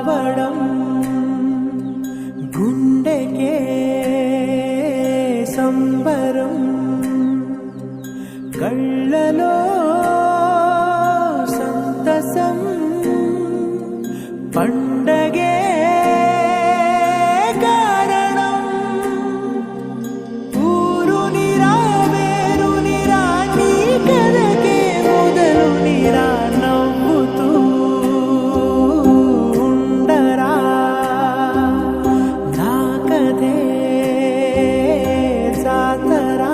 రావడం గుండెకే సంబరం కళ్ళలో సంతసం పండగే కారణం ఊరు నిరా వేరు నిరా నీ కథకే మొదలు నిరా నవ్వుతూ ఉండరా నా కథే జాతరా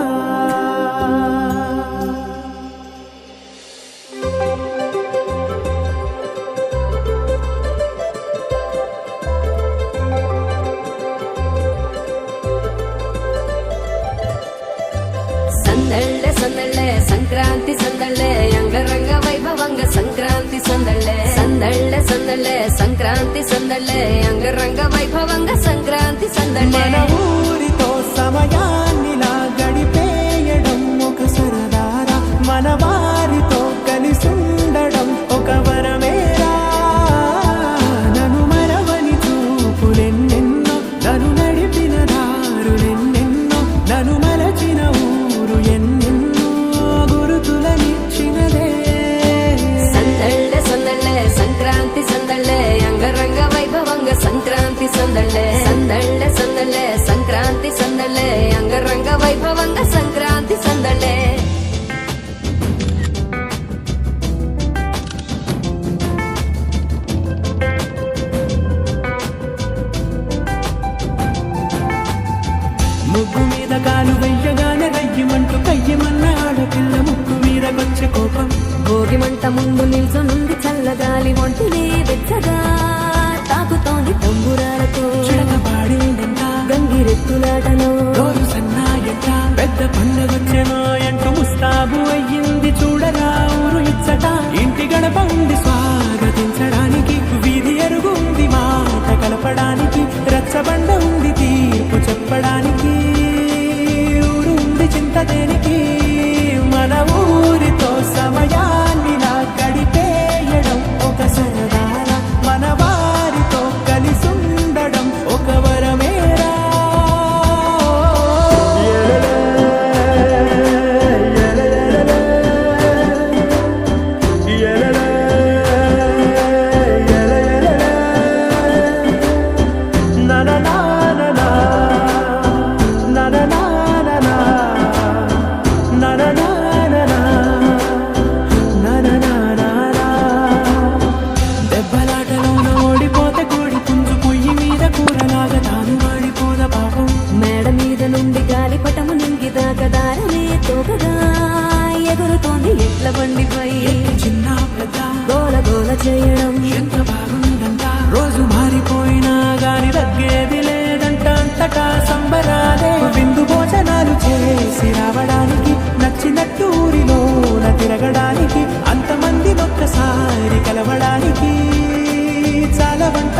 ಸಂದಳ್ಳೆ ಸಂದಳ್ಳೆ ಸಂಕ್ರಾಂತಿ ಸಂದಳ್ಳೆ ಅಂಗರಂಗ ವೈಭವಂಗ ಸಂಕ್ರಾಂತಿ ಸಂದಳ್ಳೆ ಸಂದಳ್ಳೆ ಸಂದಳ್ಳೆ ಸಂಕ್ರಾಂತಿ ಸಂದಳ್ಳೆ ಅಂಗರಂಗ ವೈಭವಂಗ ಸಂಕ್ರಾಂತಿ ಸಂದಳ್ಳೆ మన ఊరితో సమయాన్నిలా గడిపేయడం ఒక సరదారా మన వారితో కలిసుండడం ఒక వరమేరా నన్ను మరవని చూపులెన్నెన్నో నన్ను నడిపిన దారులెన్నెన్నో నన్ను మలచిన ఊరు ఎన్నెన్నో గురుతులనిచ్చినదే సందಳ್ಳೆ సందಳ್ಳೆ సంక్రాంతి సందಳ್ಳೆ అంగరంగ వైభవంಗ ಸಂಕ್ರಾಂತಿ ಸಂದಳ್ಳೆ ಸಂದಳ್ಳೆ ಸಂದಳ್ಳೆ ಸಂಕ್ರಾಂತಿ ಸಂದಳ್ಳೆ ಅಂಗರಂಗ ವೈಭವಂಗ ಸಂಕ್ರಾಂತಿ ಸಂದಳ್ಳೆ ముగ్గు మీద కాలు వెయ్యగానే రయ్యమంటూ కయ్యమన్న ఆడపిల్ల ముక్కు మీద వచ్చే కోపం భోగి మంట ముందు నిల్చొనుంది చల్లగాలి ఒంటిని వెచ్చగా తాకుతోంది తంబురాలతో చిడక పాడిందంట గంగిరెత్తులాటలో రోజు సన్నాయంట పెద్ద పండగొచ్చేమో అంటూ ముస్తాబు అయ్యింది చూడరా ఊరు ఇచ్చట ఇంటి గడప ఉంది స్వాగతించడానికి వీధి ఎరుగుంది మాట కలపడానికి రచ్చబండ ఉంది తీర్పు చెప్పడానికి ఊరు ఉంది చింత దేనికి మన ఊరితో సమయాన్నిలా గడిపేయడం ఒక సరదారా మన వారితో కలిసుండడం ఒక వరమేరా దెబ్బలాటలోన ఓడిపోతే కోడి పుంజు పొయ్యి మీద కూరలాగా తాను వాడిపోద పాపం మేడ మీద నుండి గాలిపటము నింగి దాకా దారమే తోకగా ఎగురుతోంది ఎట్ల బండిపై చిన్న పెద్ద గోల గోల చేయడం ఎంత బాగుందంట రోజు మారిపోయినా గాని తగ్గేది లేదంట అంతటా సంబరాలే విందు భోజనాలు చేసి రావడానికి నచ్చినట్టు ఊరిలోన తిరగడానికి అంతమంది ఒక్కసారి కలవడానికి చాలా వంట